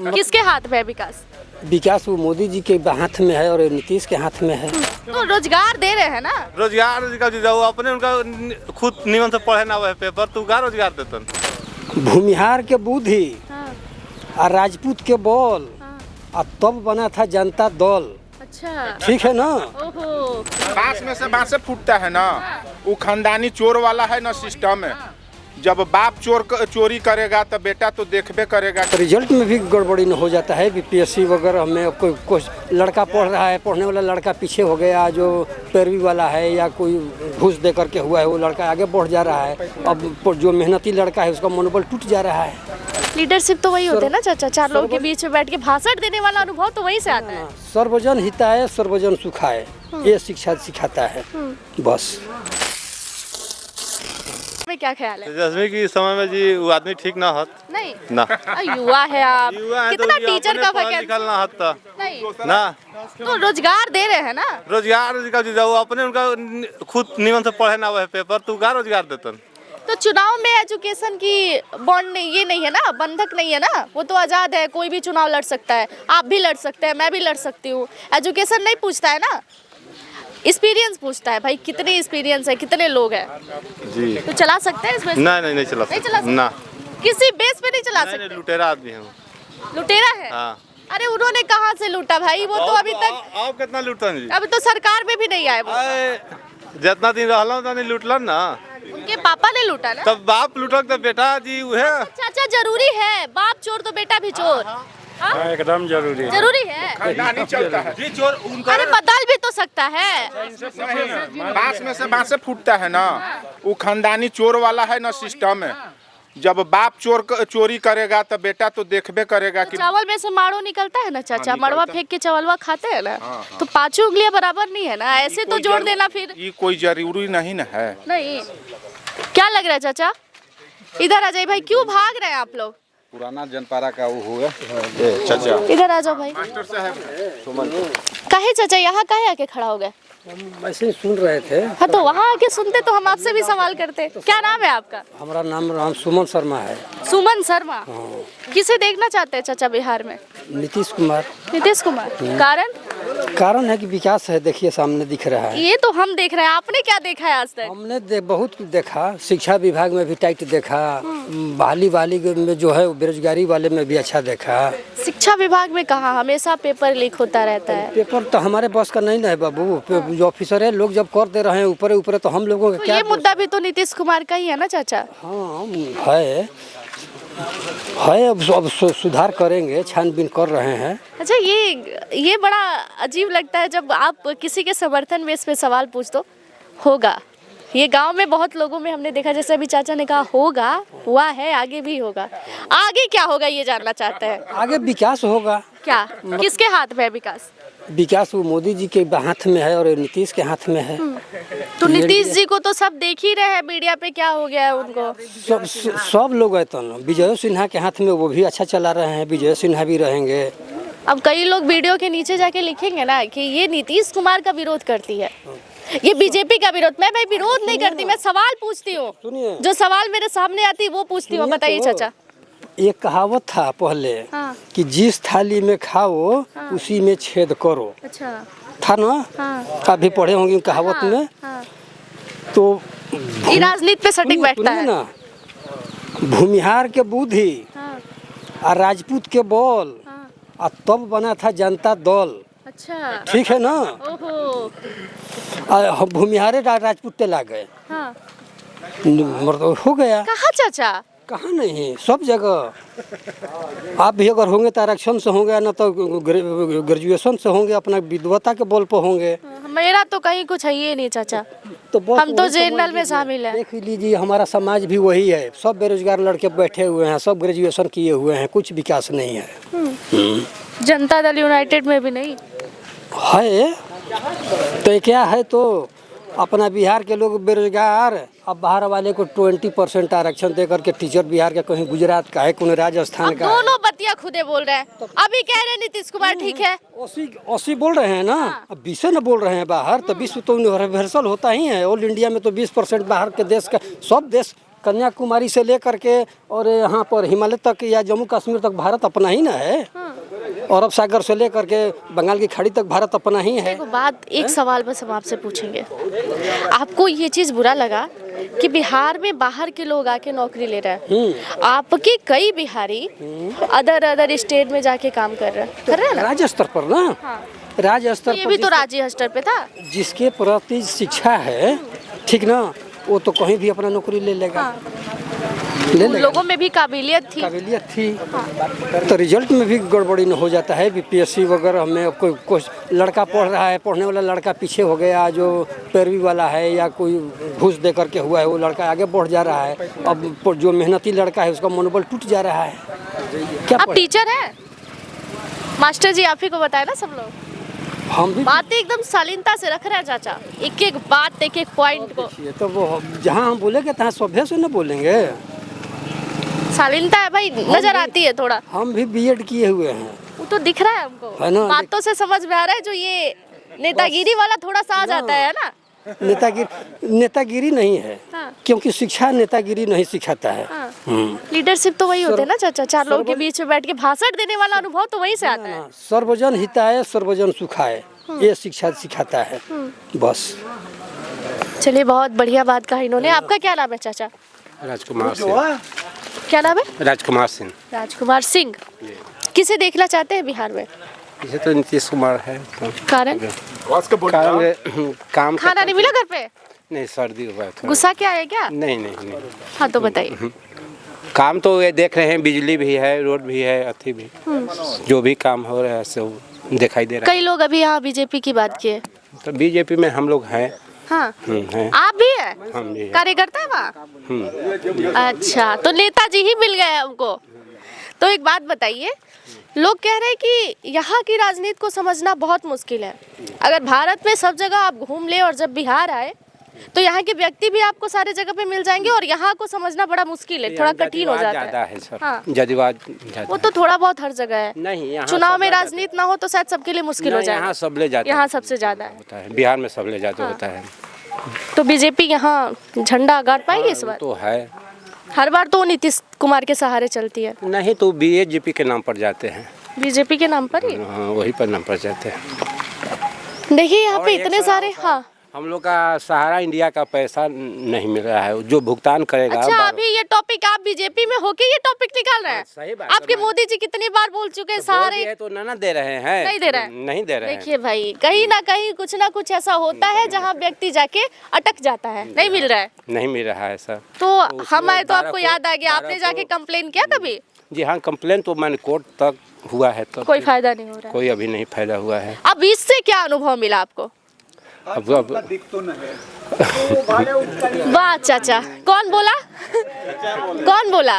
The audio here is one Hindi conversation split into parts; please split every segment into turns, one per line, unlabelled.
किसके हाथ में है विकास?
विकास वो मोदी जी के हाथ में है और नीतीश के हाथ में है।
तो रोजगार दे रहे हैं ना?
रोजगार का जो अपने उनका खुद निमन से पढ़े ना वह पेपर तू का रोजगार देतन।
भूमिहार के बुद्धि
हाँ।
और राजपूत के बल और तब बना था जनता दल।
अच्छा,
ठीक है ना।
ओहो,
बांस में से बांसे फूटता है ना, वो खानदानी चोर वाला है ना सिस्टम है। जब बाप चोरी करेगा तो बेटा तो देखबे करेगा।
रिजल्ट में भी गड़बड़ी न हो जाता है। बीपीएससी वगैरह में कोई लड़का पढ़ रहा है, पढ़ने वाला लड़का पीछे हो गया, जो पैरवी वाला है या कोई घूस दे करके हुआ है वो लड़का आगे बढ़ जा रहा है। अब जो मेहनती लड़का है उसका मनोबल टूट जा रहा है।
लीडरशिप तो वही होते हैं ना चाचा, चार लोगों के बीच में बैठ के भाषण देने वाला अनुभव तो वहीं से आता है।
सर्वजन हिताय सर्वजन सुखाय, ये शिक्षा सिखाता है बस।
में क्या ख्याल है?
तेजस्वी की समय में जी वो आदमी ठीक ना हत
नहीं
ना।
युवा है आप,
युवा है तो
कितना
ये
टीचर
अपने
का
पढ़ा
वैकेंसी
लिखल ना हत ता।
नहीं,
ना
तो रोजगार दे रहे हैं ना?
रोजगार का जो अपने उनका खुद निमन से पढ़े ना वह पेपर तू का रोजगार देतन।
तो चुनाव में एजुकेशन की बॉन्ड नहीं, ये नहीं है ना, बंधक नहीं है ना, वो तो आज़ाद है, कोई भी चुनाव लड़ सकता है। आप भी लड़ सकते हैं, मैं भी लड़ सकती हूँ। एजुकेशन नहीं पूछता है ना, एक्सपीरियंस पूछता है। भाई कितने एक्सपीरियंस है, कितने लोग हैं
जी
तो चला सकते हैं इसमें?
नहीं चला
नहीं चला सकते?
ना,
किसी बेस पे नहीं चला
नहीं
सकते?
लुटेरा आदमी है।
लुटेरा है?
हाँ।
अरे उन्होंने कहाँ से लूटा भाई, वो तो अभी तक,
आप कितना लूटन जी?
अभी तो सरकार में भी नहीं आए वो।
जितना दिन रहला उतना दिन लूटलन ना।
उनके पापा ने लूटा ना।
तब बाप लूटक तब बेटा जी उहे।
चाचा जरूरी है, बाप चोर तो बेटा भी चोर। हाँ?
एकदम जरूरी है।
जरूरी है।
खानदानी चलता है
जी चोर उनका
अरे बदल भी तो सकता है।
बांस में से बांसे फूटता है ना, वो खानदानी चोर वाला है ना सिस्टम है। जब बाप चोरी करेगा तो बेटा तो देखबे करेगा कि
चावल में से माड़ो निकलता है ना चाचा, मड़वा फेंक के चावलवा खाते हैं ना। तो पांचों उंगलियां बराबर नहीं है ना, ऐसे तो जोड़ देना फिर
ये कोई जरूरी नहीं ना है।
नहीं। क्या लग रहा है चाचा? इधर आ जाइए भाई, क्यों भाग रहे हैं आप लोग?
पुराना जनपारा का वो होगा चाचा।
इधर आ जाओ भाई। काहे चाचा यहाँ काहे आके खड़ा हो गए?
हम ऐसे ही सुन रहे थे।
हाँ तो वहाँ आके सुनते तो हम आपसे भी सवाल करते। क्या नाम है आपका?
हमारा नाम सुमन शर्मा है।
सुमन शर्मा। किसे देखना चाहते हैं चाचा बिहार में?
नीतीश कुमार।
नीतीश कुमार। कारण
है कि विकास है, देखिए सामने दिख रहा है।
ये तो हम देख रहे हैं, आपने क्या देखा है आज तक?
हमने बहुत कुछ देखा, शिक्षा विभाग में भी टाइट देखा, बहाली में जो है बेरोजगारी वाले में भी अच्छा देखा।
शिक्षा विभाग में कहा हमेशा पेपर लीक होता रहता है।
पेपर तो हमारे बस का नहीं ना है बाबू। जो ऑफिसर है लोग जब कर दे रहे हैं ऊपर ऊपर, तो हम लोगों का
तो
क्या?
ये मुद्दा भी तो नीतीश कुमार का ही है ना चाचा?
हाँ है, अब सुधार करेंगे, छानबीन कर रहे हैं।
अच्छा ये बड़ा अजीब लगता है जब आप किसी के समर्थन में इस पे सवाल पूछ दो। होगा, ये गांव में बहुत लोगों में हमने देखा, जैसे अभी चाचा ने कहा होगा, हुआ है, आगे भी होगा। आगे क्या होगा ये जानना चाहते हैं।
आगे विकास होगा।
क्या किसके हाथ में है विकास?
विकास वो मोदी जी के हाथ में है और नीतीश के हाथ में है।
तो नीतीश जी को तो सब देख ही रहे हैं मीडिया पे, क्या हो गया है उनको?
सब लोग है तो विजय सिन्हा के हाथ में, वो भी अच्छा चला रहे हैं, विजय सिन्हा भी रहेंगे।
अब कई लोग वीडियो के नीचे जाके लिखेंगे ना कि ये नीतीश कुमार का विरोध करती है, ये बीजेपी का विरोध। मैं भाई विरोध नहीं करती, मैं सवाल पूछती हूँ, जो सवाल मेरे सामने आती है वो पूछती हूँ। बताइए चाचा।
एक कहावत था पहले कि जिस थाली में खाओ उसी में छेद करो।
अच्छा।
था ना? आप भी पढ़े होंगे कहावत में। तो
ये राजनीति पे सटीक बैठता है
ना। भूमिहार के बुद्धि और राजपूत के बल और तब बना था जनता दल।
अच्छा।
ठीक है ना।
ओहो।
भूमिहारे राजपूत ला गए। हो गया।
कहाँ चाचा?
कहाँ नहीं, सब जगह। आप भी अगर होंगे तो आरक्षण से होंगे, ना तो ग्रेजुएशन से होंगे, अपना विद्वता के बल पर होंगे।
मेरा तो कहीं कुछ है ही नहीं चाचा,
तो
हम तो जनरल में शामिल है।
देख लीजिए हमारा समाज भी वही है, सब बेरोजगार लड़के बैठे हुए हैं, सब ग्रेजुएशन किए हुए हैं, कुछ विकास नहीं है।
जनता दल यूनाइटेड में भी नहीं
है। तो क्या है, तो अपना बिहार के लोग बेरोजगार, अब बाहर वाले को 20% आरक्षण दे करके टीचर बिहार के कहीं गुजरात का है, कहीं राजस्थान का।
दोनों बतिया खुदे बोल रहे हैं। अभी कह रहे हैं नीतीश कुमार ठीक है,
80 बोल रहे हैं ना। अब 20 न बोल रहे हैं बाहर, तो 20 तो यूनिवर्सल होता ही है। ऑल इंडिया में तो 20% बाहर के देश का, सब देश कन्याकुमारी से लेकर के और यहाँ पर हिमालय तक या जम्मू कश्मीर तक भारत अपना ही ना है। और अरब सागर से लेकर के बंगाल की खाड़ी तक भारत अपना ही है।
देखो बात, एक सवाल बस हम आपसे पूछेंगे, आपको ये चीज़ बुरा लगा कि बिहार में बाहर के लोग आके नौकरी ले रहे हैं? आपके कई बिहारी अदर स्टेट में जाके काम कर रहे हैं ना?
राज्य स्तर पर ना, राज्य स्तर
ये
पर
भी तो राज्य स्तर पे था।
जिसके प्रति शिक्षा है, ठीक ना, वो तो कहीं भी अपना नौकरी ले लेगा। ले
उन
लेगा।
लोगों में भी काबिलियत थी।
काबिलियत थी तो रिजल्ट में भी गड़बड़ी न हो जाता है। बीपीएससी वगैरह में कोई लड़का पढ़ रहा है, पढ़ने वाला लड़का पीछे हो गया, जो पैरवी वाला है या कोई घूस दे करके हुआ है, वो लड़का आगे बढ़ जा रहा है। अब जो मेहनती लड़का है उसका मनोबल टूट जा रहा है। क्या
आप टीचर हैं? मास्टर जी आप ही को बताया ना सब लोग।
हम भी
बातें एकदम शालीनता से रख रहे हैं चाचा, एक एक बात, एक एक पॉइंट को।
ये तो वो जहाँ हम बोलेंगे तहाँ सभ्य से न बोलेंगे।
शालीनता है भाई, नजर आती है थोड़ा।
हम भी बीएड किए हुए हैं।
वो तो दिख रहा है हमको,
है ना?
बातों से समझ में आ रहा है। जो ये नेतागिरी वाला थोड़ा सा आ जाता है ना।
नेतागिरी नहीं है।
हाँ।
क्योंकि शिक्षा नेतागिरी नहीं सिखाता है।
हाँ। लीडरशिप तो वही होते हैं ना चाचा, चार लोगों के बीच में बैठ के भाषण देने वाला अनुभव तो वहीं से आता है।
सर्वजन हिताय सर्वजन सुखाय, ये शिक्षा सिखाता है बस।
चलिए बहुत बढ़िया बात कहा इन्होंने। आपका क्या नाम है चाचा?
राजकुमार सिंह।
क्या नाम है?
राजकुमार सिंह।
राजकुमार सिंह। किसे देखना चाहते हैं बिहार में?
इसे तो नीतीश कुमार है।
कारण?
काम
खाना नहीं मिला घर पे?
नहीं, सर्दी हुआ है थोड़ा।
गुस्सा क्या है क्या?
नहीं।
हाँ तो बताइए।
काम तो ये देख रहे हैं, बिजली भी है, रोड भी है, अथी भी, जो भी काम हो रहा है सब दिखाई दे रहा
कई लोग अभी यहाँ बीजेपी की बात किए।
है। तो बीजेपी में हम लोग हैं।
हाँ
हैं।
आप भी है?
हम भी हैं।
कार्यकर्ता है वहाँ? अच्छा, तो नेताजी ही मिल गए हमको। तो एक बात बताइए, लोग कह रहे हैं कि यहाँ की राजनीति को समझना बहुत मुश्किल है। अगर भारत में सब जगह आप घूम ले और जब बिहार आए तो यहाँ के व्यक्ति भी आपको सारे जगह पे मिल जाएंगे और यहाँ को समझना बड़ा मुश्किल है, थोड़ा कठिन हो जाता
ज़्यादा
है।
है सर।
हाँ।
जदवाद
वो तो थोड़ा बहुत हर जगह है।
नहीं, यहाँ
चुनाव में राजनीति ना हो तो शायद सबके लिए मुश्किल हो जाए।
यहाँ सबले जाता
यहाँ सबसे ज्यादा है।
होता है, बिहार में सबले ज्यादा होता है।
तो बीजेपी यहाँ झंडा गाड़ पाएगी इस बार?
तो है,
हर बार तो नीतीश कुमार के सहारे चलती है।
नहीं तो बीजेपी के नाम पर जाते हैं।
बीजेपी के नाम पर ही?
हाँ, वही पर नाम पर जाते हैं।
देखिए यहाँ पे इतने सारे। हाँ
हम लोग का सहारा इंडिया का पैसा नहीं मिल रहा है, जो भुगतान करेगा।
अच्छा, अभी ये टॉपिक आप बीजेपी में होके ये टॉपिक निकाल रहे हैं?
सही बात।
आपके मोदी जी कितनी बार बोल चुके हैं सहारे?
है तो ना दे रहे हैं।
नहीं दे रहे हैं।
नहीं दे रहे हैं।
देखिए भाई, कहीं ना कहीं कुछ ना कुछ ऐसा होता है जहाँ व्यक्ति जाके अटक जाता है, नहीं मिल रहा है।
नहीं मिल रहा है सर।
तो हम आए तो आपको याद आ गया, आपने जाके कंप्लेन किया कभी?
जी हाँ, कंप्लेन तो मैंने कोर्ट तक हुआ है, तो
कोई फायदा नहीं हो रहा है।
कोई अभी नहीं फायदा हुआ है।
अब इससे क्या अनुभव मिला आपको?
अब
वाह चाचा, कौन बोला? कौन बोला?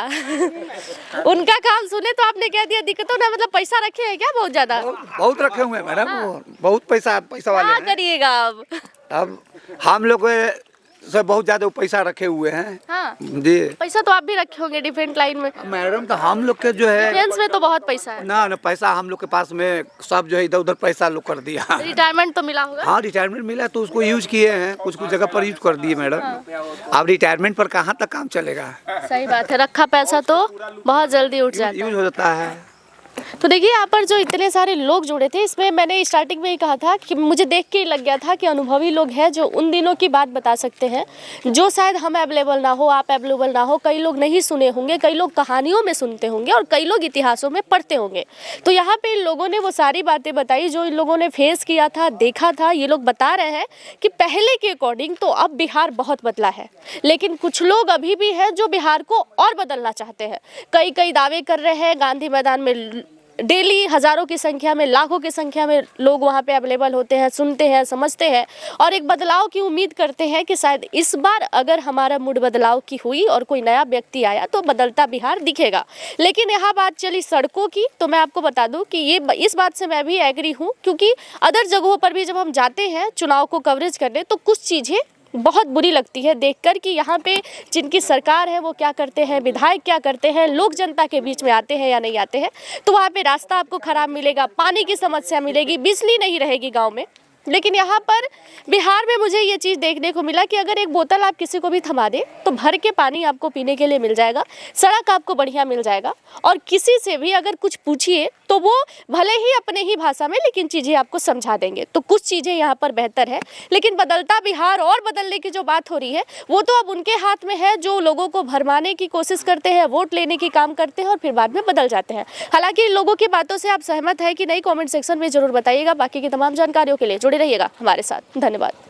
उनका काम सुने तो आपने कह दिया दिक्कतों ना, मतलब पैसा रखे हैं क्या बहुत ज्यादा?
बहुत रखे हुए हैं मैडम, बहुत पैसा वाले
क्या
हैं।
करिएगा
अब हम लोग से बहुत ज्यादा पैसा रखे हुए हैं।
हाँ
जी
पैसा तो आप भी रखे होंगे डिफेंस लाइन में।
मैडम, तो हम लोग के जो है
डिफेंस में तो बहुत पैसा है।
ना पैसा हम लोग के पास में सब जो है इधर उधर पैसा लोग कर दिया।
रिटायरमेंट तो मिला होगा?
हाँ, रिटायरमेंट मिला तो उसको यूज किए हैं, कुछ कुछ जगह पर यूज कर दिए मैडम। अब रिटायरमेंट पर कहाँ तक काम चलेगा?
सही बात है, रखा पैसा तो बहुत जल्दी उठ जाता है।
यूज हो जाता है।
तो देखिए यहाँ पर जो इतने सारे लोग जुड़े थे, इसमें मैंने स्टार्टिंग में ही कहा था कि मुझे देख के ही लग गया था कि अनुभवी लोग हैं जो उन दिनों की बात बता सकते हैं, जो शायद हम अवेलेबल ना हो, आप अवेलेबल ना हो, कई लोग नहीं सुने होंगे, कई लोग कहानियों में सुनते होंगे और कई लोग इतिहासों में पढ़ते होंगे। तो यहाँ पे इन लोगों ने वो सारी बातें बताई जो इन लोगों ने फेस किया था, देखा था। ये लोग बता रहे हैं कि पहले के अकॉर्डिंग तो अब बिहार बहुत बदला है, लेकिन कुछ लोग अभी भी हैं जो बिहार को और बदलना चाहते हैं। कई दावे कर रहे हैं। गांधी मैदान में डेली हज़ारों की संख्या में, लाखों की संख्या में लोग वहाँ पे अवेलेबल होते हैं, सुनते हैं, समझते हैं और एक बदलाव की उम्मीद करते हैं कि शायद इस बार अगर हमारा मूड बदलाव की हुई और कोई नया व्यक्ति आया तो बदलता बिहार दिखेगा। लेकिन यहाँ बात चली सड़कों की, तो मैं आपको बता दूं कि ये इस बात से मैं भी एग्री हूँ, क्योंकि अदर जगहों पर भी जब हम जाते हैं चुनाव को कवरेज करने तो कुछ चीज़ें बहुत बुरी लगती है देखकर कि यहाँ पे जिनकी सरकार है वो क्या करते हैं, विधायक क्या करते हैं, लोग जनता के बीच में आते हैं या नहीं आते हैं। तो वहाँ पे रास्ता आपको ख़राब मिलेगा, पानी की समस्या मिलेगी, बिजली नहीं रहेगी गांव में। लेकिन यहाँ पर बिहार में मुझे ये चीज़ देखने को मिला कि अगर एक बोतल आप किसी को भी थमा दें तो भर के पानी आपको पीने के लिए मिल जाएगा, सड़क आपको बढ़िया मिल जाएगा, और किसी से भी अगर कुछ पूछिए तो वो भले ही अपने ही भाषा में लेकिन चीज़ें आपको समझा देंगे। तो कुछ चीज़ें यहाँ पर बेहतर है, लेकिन बदलता बिहार और बदलने की जो बात हो रही है वो तो अब उनके हाथ में है, जो लोगों को भरमाने की कोशिश करते हैं, वोट लेने की काम करते हैं और फिर बाद में बदल जाते हैं। हालांकि लोगों की बातों से आप सहमत है कि नहीं, कमेंट सेक्शन में जरूर बताइएगा। बाकी की तमाम जानकारियों के लिए जुड़े रहिएगा हमारे साथ। धन्यवाद।